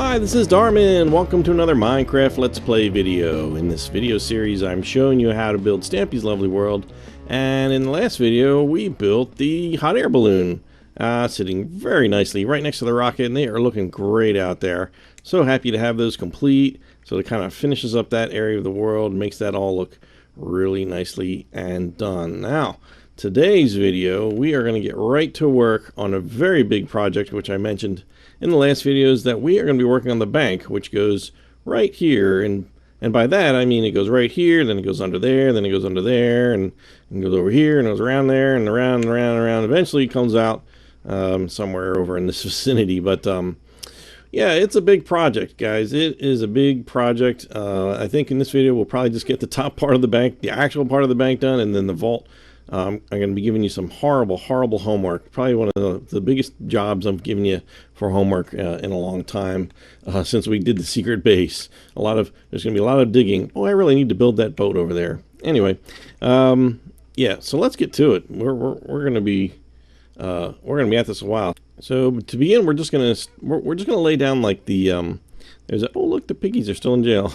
Hi, this is Darman. Welcome to another Minecraft Let's Play video. In this video series, I'm showing you how to build Stampy's lovely world. And in the last video, we built the hot air balloon, sitting very nicely right next to the rocket, and they are looking great out there. So happy to have those complete. So it kind of finishes up that area of the world, makes that all look really nicely and done. Now, today's video, we are going to get right to work on a very big project, which I mentioned in the last videos, that we are going to be working on the bank, which goes right here. And by that, I mean it goes right here, then it goes under there, then it goes under there, and goes over here, and goes around there, and around, and around, and around. Eventually, it comes out somewhere over in this vicinity. But yeah, it's a big project, guys. It is a big project. I think in this video, we'll probably just get the top part of the bank, the actual part of the bank done, and then the vault. I'm going to be giving you some horrible homework. Probably one of the biggest jobs I'm giving you for homework in a long time, since we did the secret base. There's going to be a lot of digging. Oh, I really need to build that boat over there. Anyway, yeah. So let's get to it. We're going to be at this a while. So to begin, we're just going to lay down like the oh, look, the piggies are still in jail.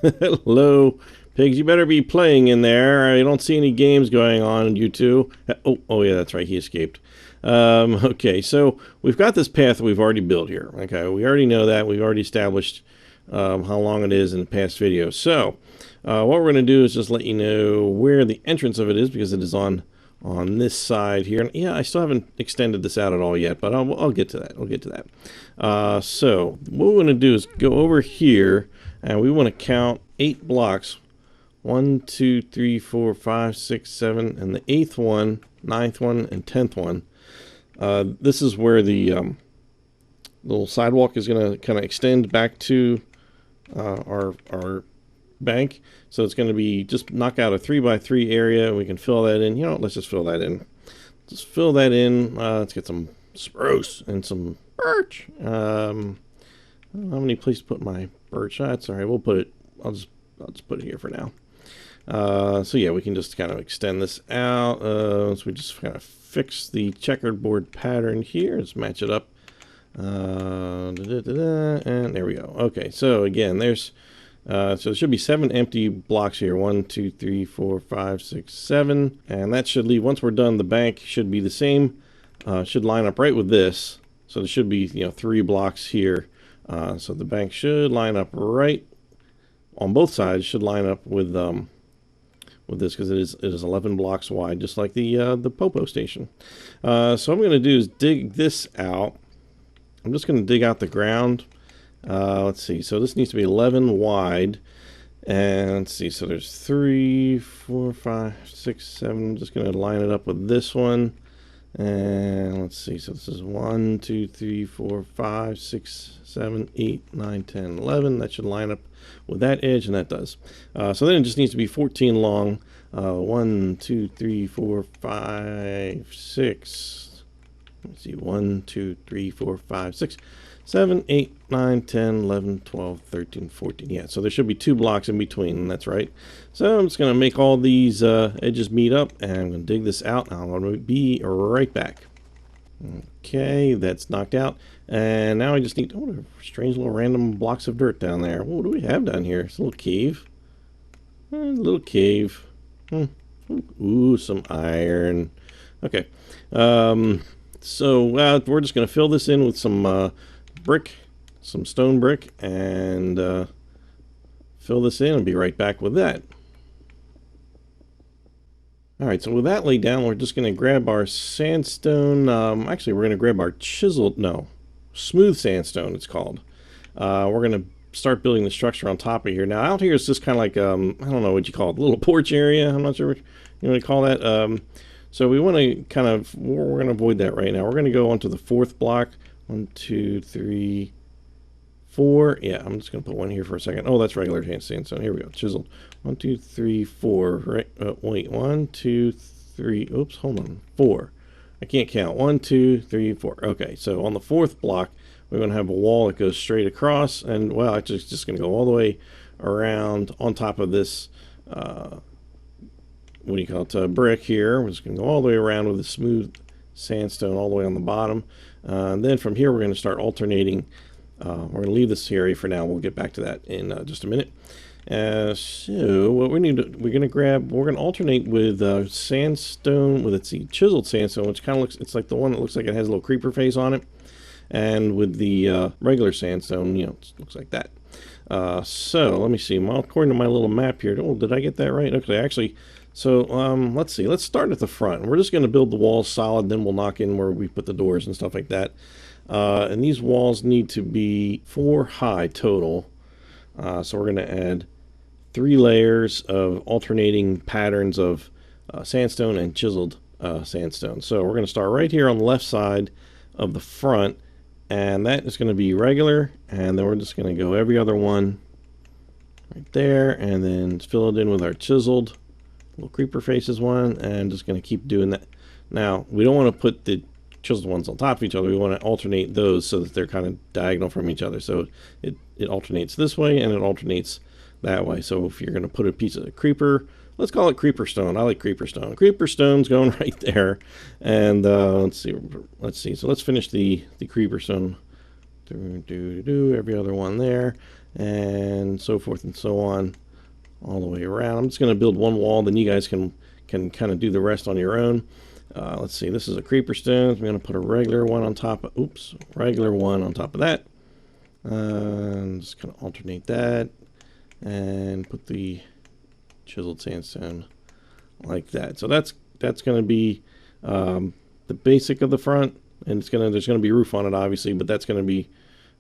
Hello. Pigs, you better be playing in there. I don't see any games going on, you two. Oh yeah, that's right, he escaped. Okay, so we've got this path we've already built here. Okay, we already know that. We've already established how long it is in the past video. So what we're going to do is just let you know where the entrance of it is, because it is on this side here. And yeah, I still haven't extended this out at all yet, but I'll get to that. We'll get to that. So what we're going to do is go over here, and we want to count 8 blocks. 1, 2, 3, 4, 5, 6, 7, and the 8th one, 9th one, and 10th one. This is where the little sidewalk is going to kind of extend back to our bank. So it's going to be just knock out a 3x3 area, and we can fill that in. You know, let's just fill that in. Just fill that in. Let's get some spruce and some birch. I don't have any place to put my birch. That's all right. We'll put it. I'll just put it here for now. So yeah, we can just kind of extend this out. So we just kind of fix the checkered board pattern here. Let's match it up. And there we go. Okay, so again, so there should be 7 empty blocks here. 1, 2, 3, 4, 5, 6, 7. And that should leave, once we're done, the bank should be the same. Should line up right with this. So there should be, 3 blocks here. So the bank should line up right on both sides, should line up with this, because it is 11 blocks wide, just like the Popo station. So what I'm going to do is dig this out. I'm just going to dig out the ground. Let's see. So this needs to be 11 wide. And let's see. So there's 3, 4, 5, 6, 7. I'm just going to line it up with this one. And let's see. So this is 1, 2, 3, 4, 5, 6, 7, 8, 9, 10, 11. That should line up with that edge, and that does. So then it just needs to be 14 long. 1, 2, 3, 4, 5, 6. Let's see. 1, 2, 3, 4, 5, 6, 7, 8, 9, 10, 11, 12, 13, 14. Yeah, so there should be 2 blocks in between, and that's right. So I'm just going to make all these edges meet up, and I'm going to dig this out. I'm going to be right back. Okay, that's knocked out. And now I just need strange little random blocks of dirt down there. What do we have down here? It's a little cave. A little cave. Ooh, some iron. Okay. So we're just going to fill this in with some brick, some stone brick, and fill this in and be right back with that. Alright, so with that laid down, we're just going to grab our sandstone. Actually, we're going to grab our smooth sandstone, it's called. We're going to start building the structure on top of here. Now, out here is just kind of like, I don't know what you call it, a little porch area. I'm not sure what you want to call that. So we want to we're going to avoid that right now. We're going to go onto the 4th block. 1, 2, 3, 4. Yeah, I'm just going to put one here for a second. Oh, that's regular sandstone. Here we go. Chiseled. 1, 2, 3, 4. Right. Wait. 1, 2, 3. Oops. Hold on. 4. I can't count. 1, 2, 3, 4. Okay. So on the 4th block, we're going to have a wall that goes straight across, and well, it's just going to go all the way around on top of this. What do you call it? Brick here. We're just going to go all the way around with a smooth sandstone all the way on the bottom. And then from here, we're going to start alternating We're going to leave this area for now. We'll get back to that in just a minute. So what we need to, we're going to alternate with sandstone, with let's see, chiseled sandstone, which kind of looks, it's like the one that looks like it has a little creeper face on it, and with the regular sandstone, it looks like that. So let me see. According to my little map here, oh, did I get that right? Okay, actually, so let's see. Let's start at the front. We're just going to build the walls solid, then we'll knock in where we put the doors and stuff like that. And these walls need to be 4 high total. So we're going to add 3 layers of alternating patterns of sandstone and chiseled sandstone. So we're going to start right here on the left side of the front, and that is going to be regular, and then we're just going to go every other one right there, and then fill it in with our chiseled little creeper faces one, and just going to keep doing that. Now, we don't want to put the chiseled ones on top of each other. We want to alternate those so that they're kind of diagonal from each other. So it alternates this way, and it alternates that way. So if you're going to put a piece of creeper, let's call it creeper stone. I like creeper stone. Creeper stone's going right there. And let's see. So let's finish the creeper stone. Every other one there, and so forth and so on, all the way around. I'm just going to build one wall, then you guys can kind of do the rest on your own. Let's see. This is a creeper stone. I'm going to put a regular one on top of. Regular one on top of that. Just kind of alternate that. And put the chiseled sandstone like that. So that's going to be the basic of the front, and there's going to be roof on it, obviously, but that's going to be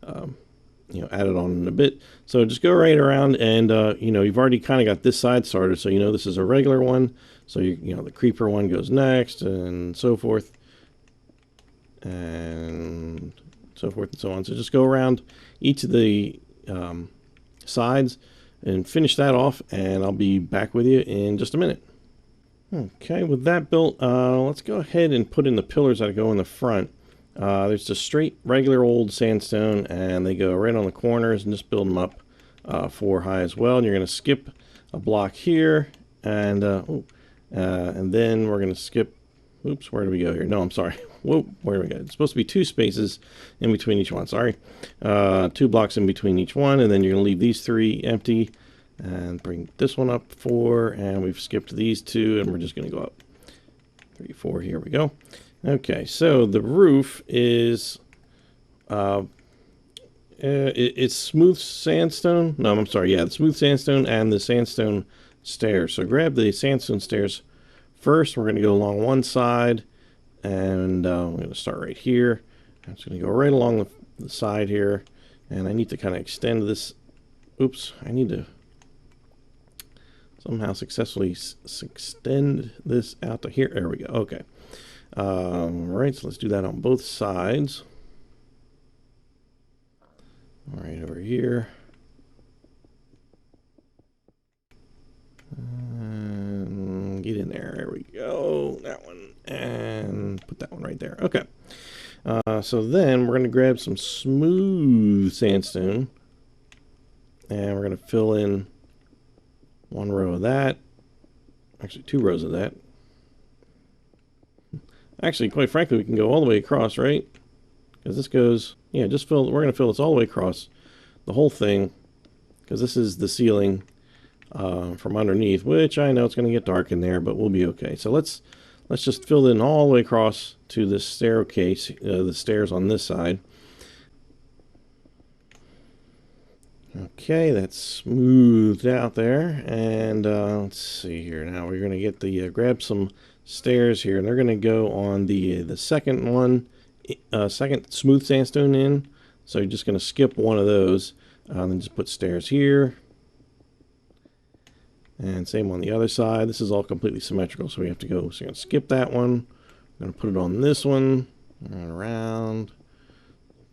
added on in a bit. So just go right around, and you've already kind of got this side started, so this is a regular one. So the creeper one goes next, and so forth, and so forth and so on. So just go around each of the sides and finish that off, and I'll be back with you in just a minute. Okay, with that built, let's go ahead and put in the pillars that go in the front. There's just straight regular old sandstone, and they go right on the corners, and just build them up 4 high as well. And you're going to skip a block here, and then we're going to skip. Oops, where do we go here? No, I'm sorry. Whoa, where do we go? It's supposed to be 2 spaces in between each one. Sorry, 2 blocks in between each one, and then you're going to leave these 3 empty, and bring this one up 4, and we've skipped these 2, and we're just going to go up 3, 4. Here we go. Okay, so the roof is it's smooth sandstone. No, I'm sorry. Yeah, the smooth sandstone and the sandstone stairs. So grab the sandstone stairs first. We're going to go along one side, and I'm going to start right here. I'm just going to go right along the side here, and I need to kind of extend this. Oops, I need to somehow successfully extend this out to here. There we go. Okay. Right, so let's do that on both sides. All right, over here. Get in there. There we go. That one. And put that one right there. Okay. So then we're going to grab some smooth sandstone, and we're going to fill in 1 row of that. Actually, 2 rows of that. Actually, quite frankly, we can go all the way across, right? Because this goes, yeah, we're going to fill this all the way across the whole thing, because this is the ceiling from underneath, which I know it's going to get dark in there, but we'll be okay. So let's just fill in all the way across to this staircase, the stairs on this side. Okay, that's smoothed out there, and let's see here. Now we're going to get the grab some stairs here, and they're going to go on the second one, second smooth sandstone in. So you're just going to skip one of those, then just put stairs here, and same on the other side. This is all completely symmetrical, so we have to go. So you're going to skip that one. I'm going to put it on this one, and around,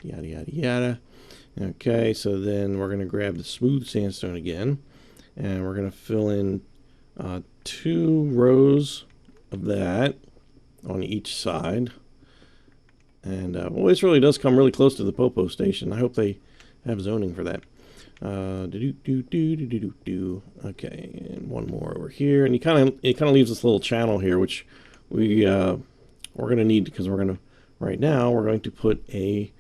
yada yada yada. Okay, so then we're going to grab the smooth sandstone again, and we're going to fill in 2 rows of that on each side. And well, this really does come really close to the Popo station. I hope they have zoning for that. Okay, and 1 more over here, and it kind of leaves this little channel here, which we're going to need, because right now we're going to put a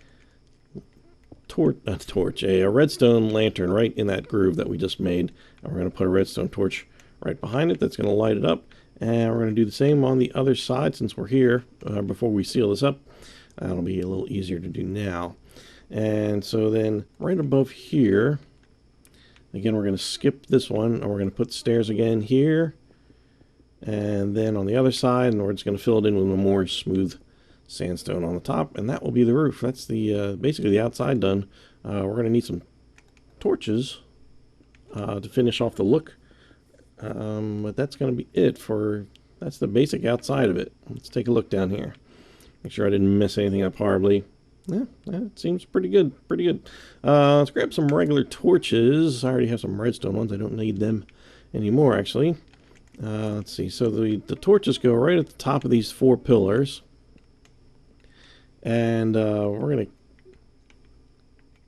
a redstone lantern right in that groove that we just made. And we're going to put a redstone torch right behind it that's going to light it up. And we're going to do the same on the other side since we're here before we seal this up. That'll be a little easier to do now. And so then right above here, again, we're going to skip this one, and we're going to put stairs again here. And then on the other side, and we're just going to fill it in with a more smooth sandstone on the top, and that will be the roof. That's the basically the outside done. We're going to need some torches to finish off the look. But that's going to be it for, that's the basic outside of it. Let's take a look down here. Make sure I didn't mess anything up horribly. Yeah, that seems pretty good, pretty good. Let's grab some regular torches. I already have some redstone ones. I don't need them anymore, actually. Let's see. So the torches go right at the top of these 4 pillars. And we're going to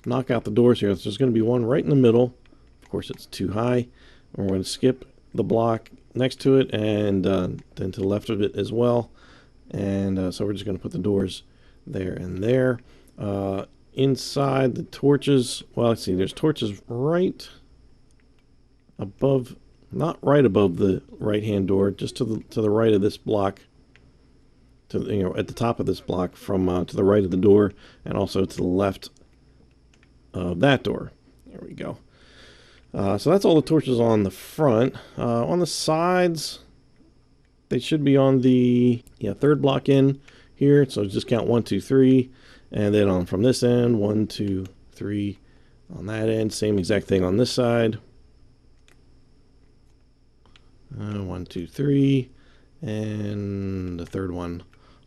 knock out the doors here. So there's going to be one right in the middle. Of course, it's too high. We're going to skip the block next to it and then to the left of it as well. And so we're just going to put the doors there and there. Inside the torches, well, let's see, there's torches right above, not right above the right-hand door, just to the right of this block, at the top of this block, from to the right of the door, and also to the left of that door. There we go. So that's all the torches on the front. On the sides, they should be on the 3rd block in here. So just count 1, 2, 3, and then on from this end, 1, 2, 3 on that end. Same exact thing on this side. 1, 2, 3, and the 3rd one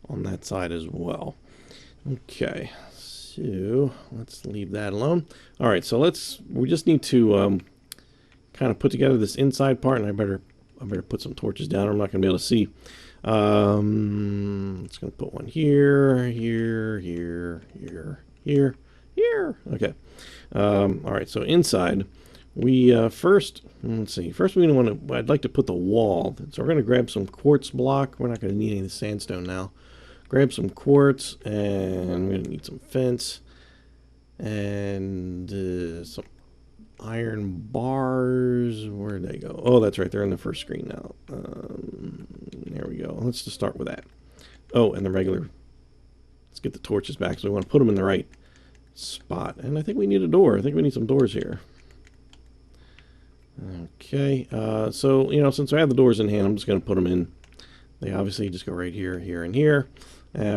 on that side as well. Okay, so let's leave that alone. All right, so we just need to kind of put together this inside part, and I better put some torches down. I'm not going to be able to see. It's going to put one here, here, here, here, here, here. Okay. All right. So inside, we first, let's see. First, I'd like to put the wall. So we're going to grab some quartz block. We're not going to need any of the sandstone now. Grab some quartz, and we're going to need some fence and some iron bars. Where'd they go? Oh, that's right. They're on the first screen now. There we go. Let's just start with that. Oh, and the regular. Let's get the torches back. So we want to put them in the right spot. And I think we need a door. I think we need some doors here. Okay. So, since I have the doors in hand, I'm just going to put them in. They obviously just go right here, here, and here.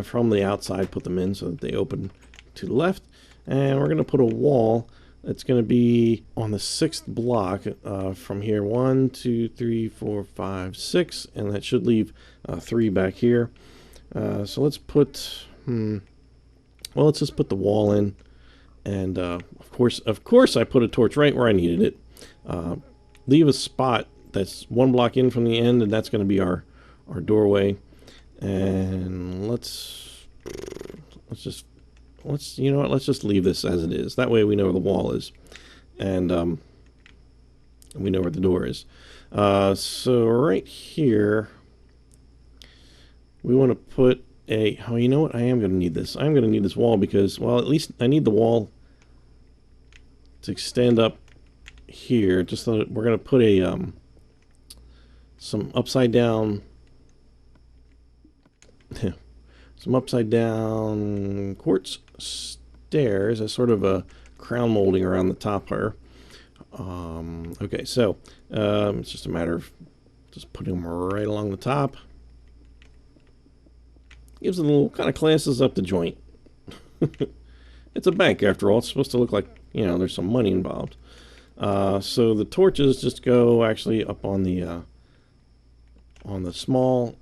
From the outside, put them in so that they open to the left. And we're going to put a wall. It's going to be on the 6th block from here. 1, 2, 3, 4, 5, 6, and that should leave 3 back here. So let's put, well, let's just put the wall in, and of course, I put a torch right where I needed it. Leave a spot that's 1 block in from the end, and that's going to be our doorway. And let's you know what, let's just leave this as it is. That way we know where the wall is, and we know where the door is. So right here we want to put oh, you know what, I am going to need this. I'm going to need this wall because, well, at least I need the wall to extend up here, just so that we're going to put some upside down quartz stairs as sort of a crown molding around the top here. Okay, so it's just a matter of just putting them right along the top. Gives it a little, kind of classes up the joint. It's a bank after all. It's supposed to look like, there's some money involved. So the torches just go actually up on the small,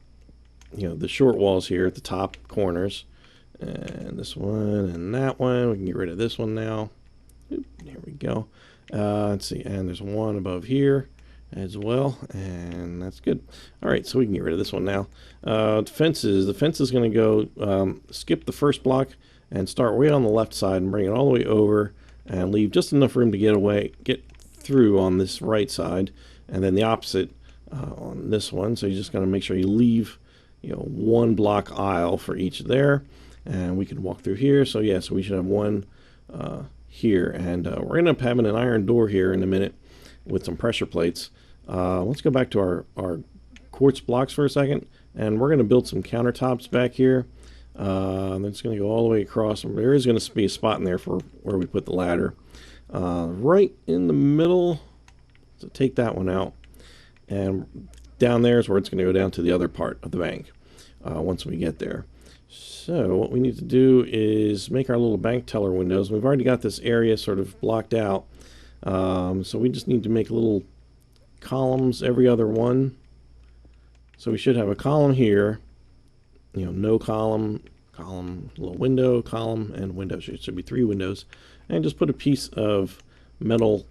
the short walls here at the top corners, and this one and that one. We can get rid of this one now. Oop, there we go. Let's see, and there's one above here as well, and that's good. All right, so we can get rid of this one now. The fence is going to go skip the first block and start way on the left side and bring it all the way over and leave just enough room to get through on this right side, and then the opposite on this one. So you just got to make sure you leave 1 block aisle for each there, and we can walk through here. So yeah, so we should have one here, and we're going to end up having an iron door here in a minute with some pressure plates. Let's go back to our quartz blocks for a second, and we're going to build some countertops back here. That's going to go all the way across. There is going to be a spot in there for where we put the ladder. Right in the middle, so take that one out, and down there is where it's going to go down to the other part of the bank once we get there. So what we need to do is make our little bank teller windows. We've already got this area sort of blocked out, so we just need to make little columns every other one. So we should have a column here, you know, no column, column, little window, column, and window. It should be 3 windows. And just put a piece of metal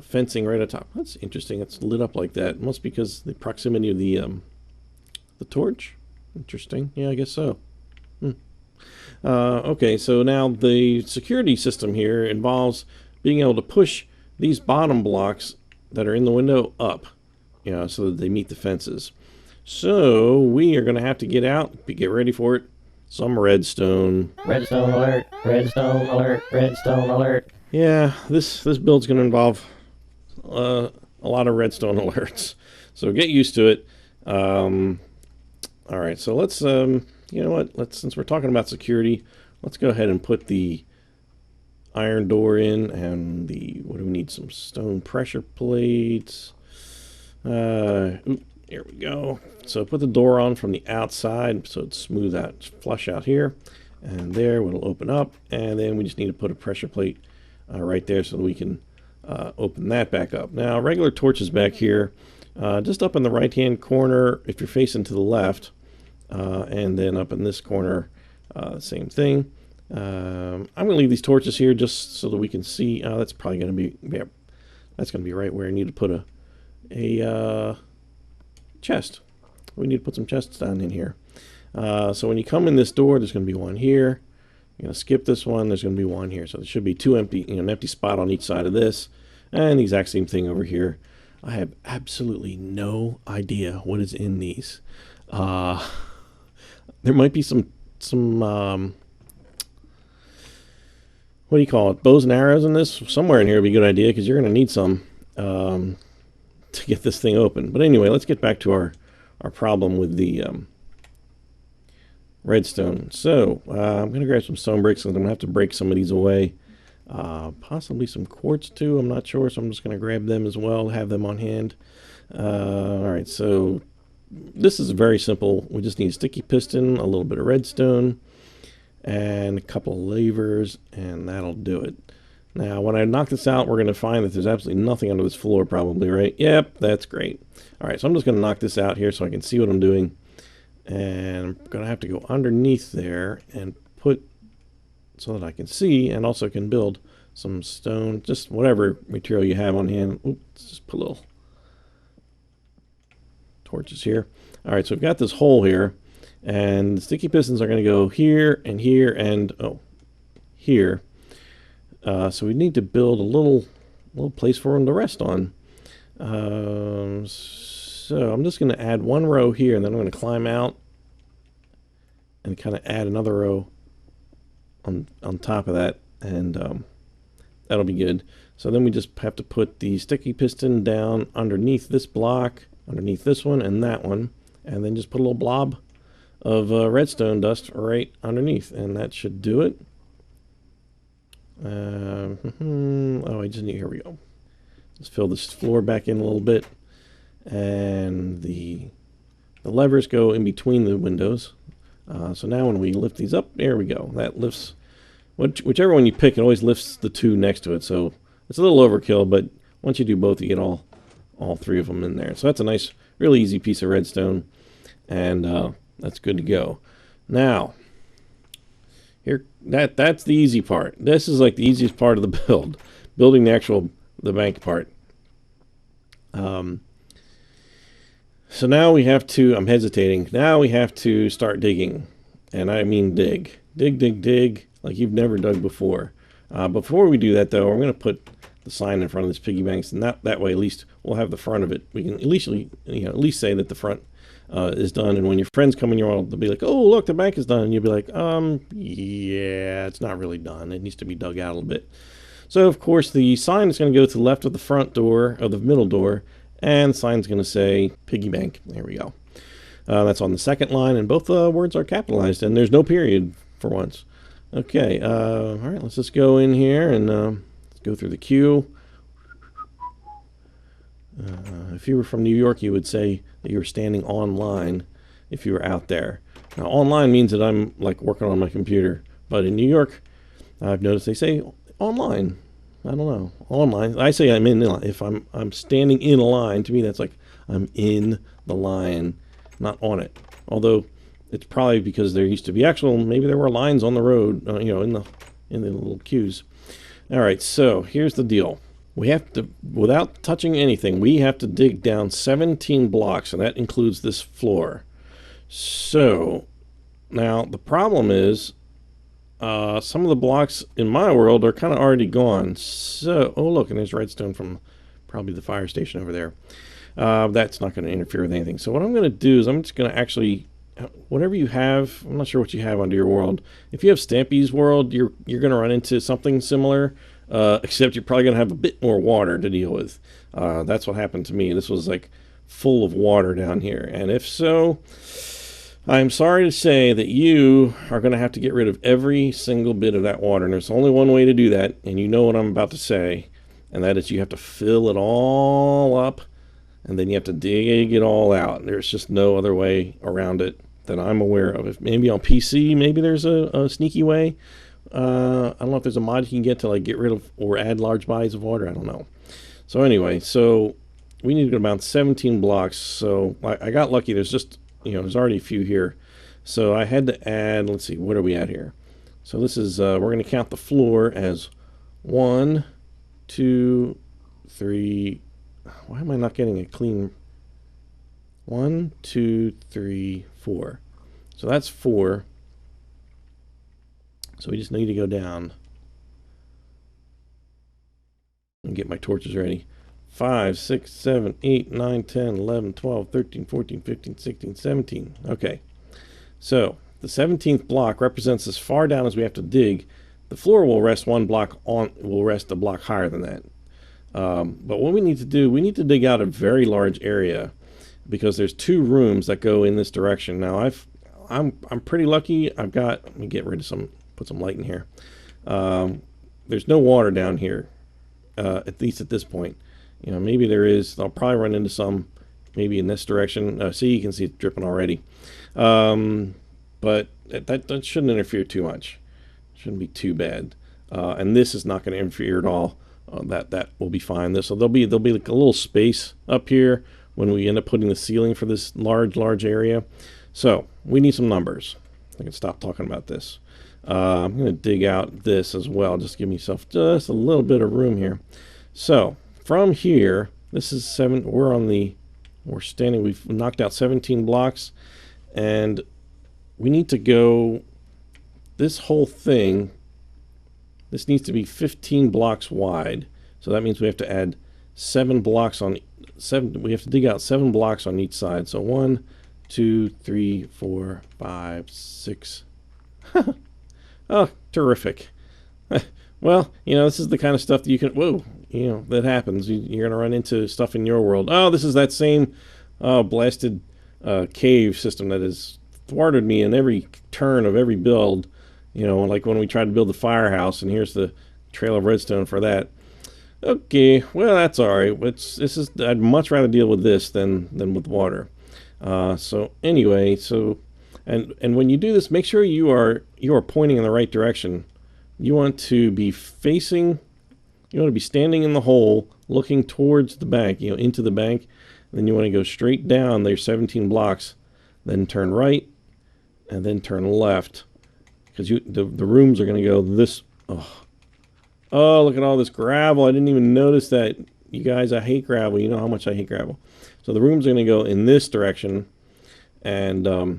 fencing right on top. That's interesting. It's lit up like that. Must be because the proximity of the torch. Interesting. Yeah, I guess so. Okay, so now the security system here involves being able to push these bottom blocks that are in the window up, you know, so that they meet the fences. So we are going to have to get out, get ready for it. Some redstone. Redstone alert, redstone alert, redstone alert. Yeah, this build's going to involve a lot of redstone alerts. So get used to it. All right, so let's, you know what, since we're talking about security, let's go ahead and put the iron door in, and what do we need? Some stone pressure plates. Here we go. So put the door on from the outside so it's smooth out, flush out here, and there it'll open up, and then we just need to put a pressure plate right there so that we can open that back up. Now regular torches back here, just up in the right hand corner if you're facing to the left, and then up in this corner, same thing. I'm going to leave these torches here just so that we can see. That's probably going to be, yeah, that's going to be right where I need to put a chest. We need to put some chests down in here. So when you come in this door, there's going to be one here. You're going to skip this one. There's going to be one here. So there should be 2 empty, you know, an empty spot on each side of this, and the exact same thing over here. I have absolutely no idea what is in these. There might be some what do you call it? Bows and arrows in this. Somewhere in here would be a good idea because you're going to need some to get this thing open. But anyway, let's get back to our problem with the redstone. So I'm going to grab some stone bricks, and I'm going to have to break some of these away. Possibly some quartz too, I'm not sure, so I'm just going to grab them as well, have them on hand. Alright, so this is very simple. We just need a sticky piston, a little bit of redstone, and a couple of levers, and that'll do it. Now when I knock this out, we're going to find that there's absolutely nothing under this floor probably, right? Yep, that's great. Alright, so I'm just going to knock this out here so I can see what I'm doing. And I'm going to have to go underneath there and put so that I can see and also can build some stone, just whatever material you have on hand. Oops, just put little torches here. All right, so we've got this hole here, and the sticky pistons are going to go here and here and here. So we need to build a little place for them to rest on. So I'm just going to add one row here, and then I'm going to climb out and kind of add another row on top of that, and that'll be good. So then we just have to put the sticky piston down underneath this block, underneath this one and that one, and then just put a little blob of redstone dust right underneath, and that should do it. Oh, I just need, here we go. Let's fill this floor back in a little bit, and the levers go in between the windows. So now when we lift these up, there we go. That lifts, whichever one you pick, it always lifts the 2 next to it. So it's a little overkill, but once you do both, you get all 3 of them in there. So that's a nice, really easy piece of redstone, and that's good to go. Now, here, that's the easy part. This is like the easiest part of the build, building the bank part. So now we have to, I'm hesitating, now we have to start digging. And I mean dig. Dig, like you've never dug before. Before we do that though, we're going to put the sign in front of this piggy banks, and that way at least we'll have the front of it. We can at least say that the front is done, and when your friends come in your world, they'll be like, oh look, the bank is done, and you'll be like, yeah, it's not really done. It needs to be dug out a little bit. So of course the sign is going to go to the left of the front door, of the middle door, and the sign's going to say Piggy Bank. There we go. That's on the second line, and both words are capitalized, and there's no period for once. Okay, all right, let's just go in here and let's go through the queue. If you were from New York, you would say that you were standing online if you were out there. Now, online means that I'm like working on my computer, but in New York, I've noticed they say online. I don't know, online. I say I'm in. If I'm standing in a line, to me that's like I'm in the line, not on it. Although it's probably because there used to be maybe there were lines on the road, in the little queues. All right, so here's the deal. We have to, without touching anything, we have to dig down 17 blocks, and that includes this floor. So now the problem is some of the blocks in my world are kind of already gone. So, oh look, and there's redstone from probably the fire station over there. That's not going to interfere with anything. So what I'm going to do is I'm just going to actually, whatever you have, I'm not sure what you have under your world. If you have Stampy's world, you're going to run into something similar, except you're probably going to have a bit more water to deal with. That's what happened to me. This was like full of water down here, and if so, I'm sorry to say that you are going to have to get rid of every single bit of that water. And there's only one way to do that, and you know what I'm about to say, and that is you have to fill it all up, and then you have to dig it all out. There's just no other way around it that I'm aware of. If maybe on PC, maybe there's a sneaky way. I don't know if there's a mod you can get to like get rid of or add large bodies of water. I don't know. So anyway, so we need to go about 17 blocks. So I got lucky. There's just there's already a few here. So I had to add, let's see, what are we at here? So this is, we're going to count the floor as 1, 2, 3. Why am I not getting a clean? 1, 2, 3, 4. So that's 4. So we just need to go down and get my torches ready. 5, 6, 7, 8, 9, 10, 11, 12, 13, 14, 15, 16, 17. Okay. So the 17th block represents as far down as we have to dig. The floor will rest a block higher than that. But what we need to do, we need to dig out a very large area because there's 2 rooms that go in this direction. Now I'm pretty lucky. Let me get rid of put some light in here. There's no water down here, at least at this point. Maybe there is. I'll probably run into some, maybe in this direction. See, you can see it dripping already. But that shouldn't interfere too much. Shouldn't be too bad. And this is not going to interfere at all. That will be fine. There'll be like a little space up here when we end up putting the ceiling for this large area. So we need some numbers. I can stop talking about this. I'm going to dig out this as well. Just give myself just a little bit of room here. So from here, this is 7. We've knocked out 17 blocks, and we need to go this whole thing. This needs to be 15 blocks wide. So that means we have to add 7 blocks on 7. We have to dig out 7 blocks on each side. So 1, 2, 3, 4, 5, 6. Oh, terrific. Well, this is the kind of stuff that you can, that happens. You're going to run into stuff in your world. Oh, this is that same blasted cave system that has thwarted me in every turn of every build. Like when we tried to build the firehouse, and here's the trail of redstone for that. Okay, well, that's all right. I'd much rather deal with this than with water. So anyway, and when you do this, make sure you are pointing in the right direction. You want to be standing in the hole, looking towards the bank, into the bank. And then you want to go straight down. There's 17 blocks. Then turn right, and then turn left, because the rooms are going to go this. Oh, look at all this gravel. I didn't even notice that. You guys, I hate gravel. You know how much I hate gravel. So the rooms are going to go in this direction, and all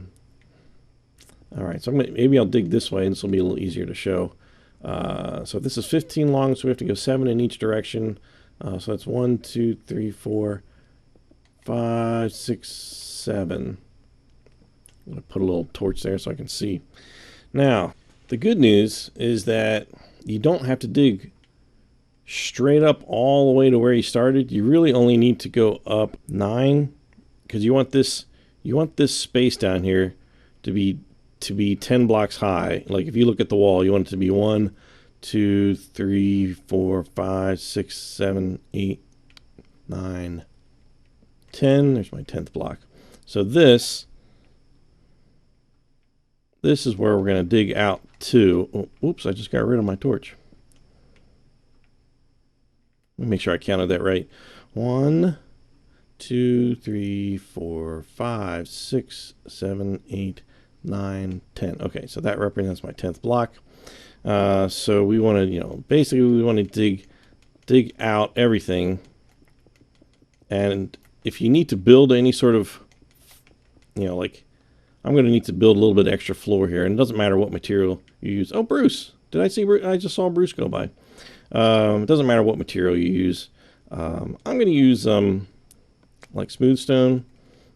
right. So maybe I'll dig this way, and this will be a little easier to show. So this is 15 long, so we have to go 7 in each direction. So that's 1, 2, 3, 4, 5, 6, 7. I'm going to put a little torch there so I can see. Now, the good news is that you don't have to dig straight up all the way to where you started, you really only need to go up 9, because you want this space down here to be 10 blocks high. Like if you look at the wall, you want it to be 1, 2, 3, 4, 5, 6, 7, 8, 9, 10. There's my 10th block. So this is where we're going to dig out to. Oh, oops, I just got rid of my torch. Let me make sure I counted that right. 1, 2, 3, 4, 5, 6, 7, 8, 9, 10. Okay, so that represents my 10th block. So we want to, basically we want to dig out everything. And if you need to build any sort of, like, I'm going to need to build a little bit extra floor here. And it doesn't matter what material you use. Oh, Bruce. Did I see Bruce? I just saw Bruce go by. It doesn't matter what material you use. I'm going to use like smooth stone,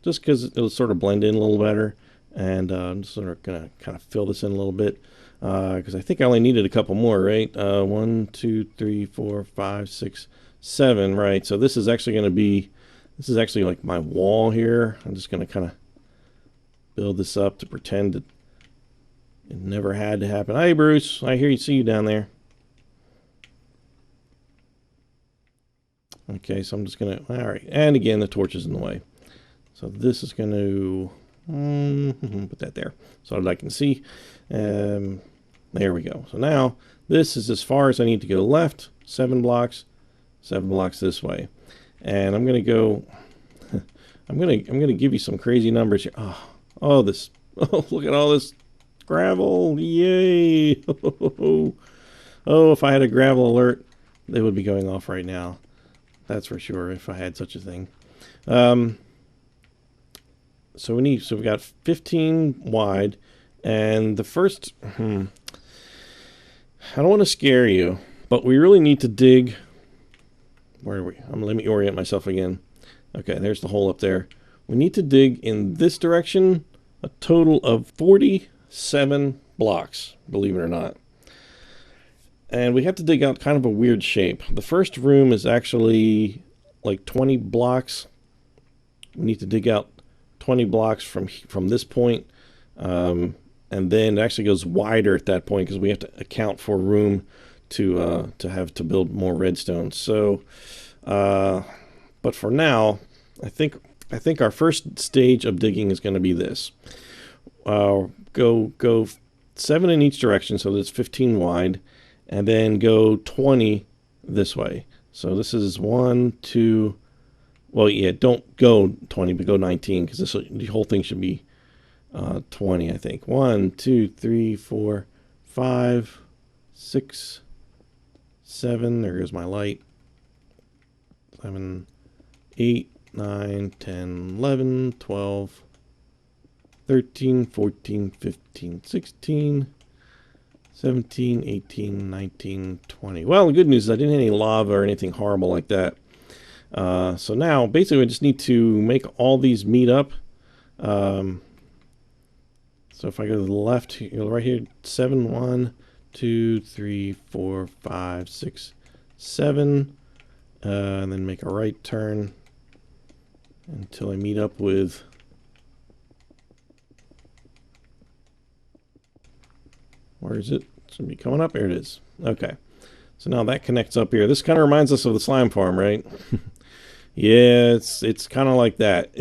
just because it'll sort of blend in a little better. And I'm just sort of going to kind of fill this in a little bit, because I think I only needed a couple more, right? 1, 2, 3, 4, 5, 6, 7, right? So this is actually going to be, this is actually like my wall here. I'm just going to kind of build this up to pretend that it never had to happen. Hi, Bruce. I hear you, see you down there. Okay, so I'm just going to, all right. And again, the torch is in the way. So this is going to put that there so that I can see. There we go. So now this is as far as I need to go left. 7 blocks this way. And I'm going to go, I'm going to give you some crazy numbers here. Oh, this, oh, look at all this gravel. Yay. Oh, if I had a gravel alert, they would be going off right now. That's for sure, if I had such a thing. So we've got 15 wide, and the first, I don't want to scare you, but we really need to dig. Where are we? Let me orient myself again. Okay, there's the hole up there. We need to dig in this direction a total of 47 blocks, believe it or not. And we have to dig out kind of a weird shape. The first room is actually like 20 blocks. We need to dig out 20 blocks from this point. And then it actually goes wider at that point because we have to account for room to have to build more redstone. So, but for now, I think our first stage of digging is going to be this. Go 7 in each direction, so that's 15 wide. And then go 20 this way. So this is 1, 2, well, yeah, don't go 20, but go 19, because the whole thing should be 20, I think. 1, 2, 3, 4, 5, 6, 7, there goes my light. 7, 8, 9, 10, 11, 12, 13, 14, 15, 16, 17, 18, 19, 20. Well, the good news is I didn't hit any lava or anything horrible like that. So now, basically, I just need to make all these meet up. So if I go to the left, right here, 7, 1, 2, 3, 4, 5, 6, 7. And then make a right turn until I meet up with... Where is it? It should be coming up. There it is. Okay. So now that connects up here. This kind of reminds us of the slime farm, right? Yeah, it's kind of like that.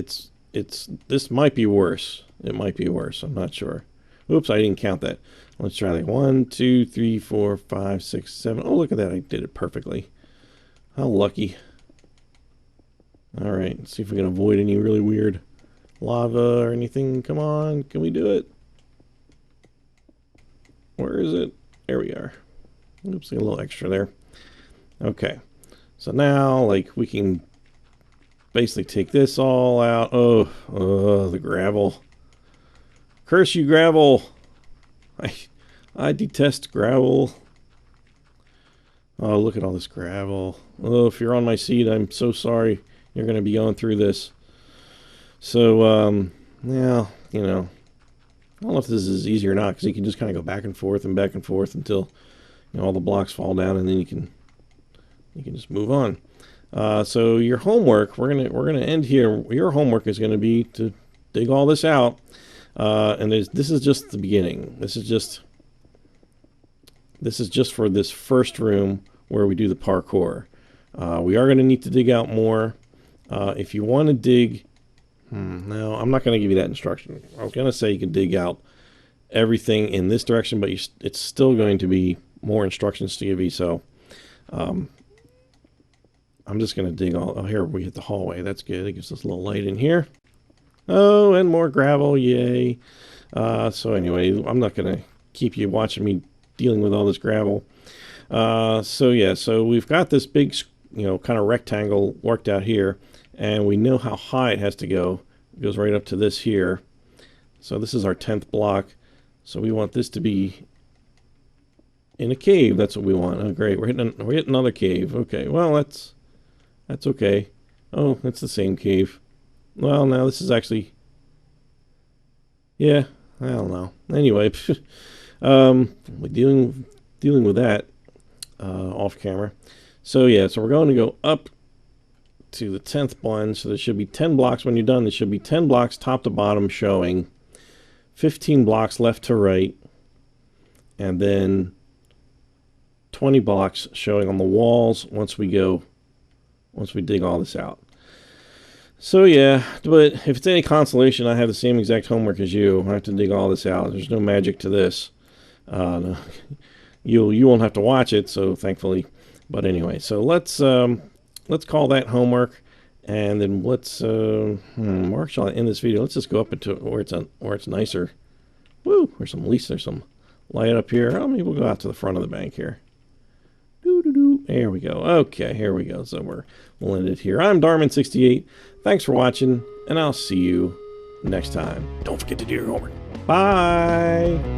This might be worse. It might be worse. I'm not sure. Oops, I didn't count that. Let's try that. 1, 2, 3, 4, 5, 6, 7. Oh, look at that. I did it perfectly. How lucky. All right. Let's see if we can avoid any really weird lava or anything. Come on. Can we do it? Where is it? There we are. Oops, a little extra there. Okay. So now, like, we can basically take this all out. Oh, the gravel. Curse you, gravel. I detest gravel. Oh, look at all this gravel. Oh, if you're on my seat, I'm so sorry. You're going to be going through this. So, yeah, you know. I don't know if this is easy or not, because you can just kind of go back and forth until, you know, all the blocks fall down, and then you can you can just move on. So your homework, we're gonna end here. Your homework is gonna be to dig all this out, and this is just the beginning. This is just for this first room where we do the parkour. We are gonna need to dig out more. If you want to dig, no, I'm not gonna give you that instruction. I was gonna say you can dig out everything in this direction, but it's still going to be more instructions to give you. So. I'm just going to dig all... Oh, here we hit the hallway. That's good. It gives us a little light in here. Oh, and more gravel. Yay. So anyway, I'm not going to keep you watching me dealing with all this gravel. So yeah, so we've got this big, kind of rectangle worked out here. And we know how high it has to go. It goes right up to this here. So this is our 10th block. So we want this to be in a cave. That's what we want. Oh, great. We're hitting another cave. Okay, well, that's okay. Oh, it's the same cave. Well, now this is actually... Yeah, I don't know. Anyway, we're dealing with that off camera. So yeah, so we're going to go up to the 10th one. So there should be 10 blocks when you're done. There should be 10 blocks top to bottom showing. 15 blocks left to right. And then 20 blocks showing on the walls once we dig all this out. So yeah, but if it's any consolation, I have the same exact homework as you. I have to dig all this out. There's no magic to this. No, you won't have to watch it, so thankfully. But anyway, so let's call that homework, and then let's where shall I end this video? Let's just go up into where it's nicer. Woo! At least there's some light up here. Oh, maybe we'll go out to the front of the bank here. There we go. Okay, here we go. So we'll end it here. I'm Darman68. Thanks for watching, and I'll see you next time. Don't forget to do your homework. Bye!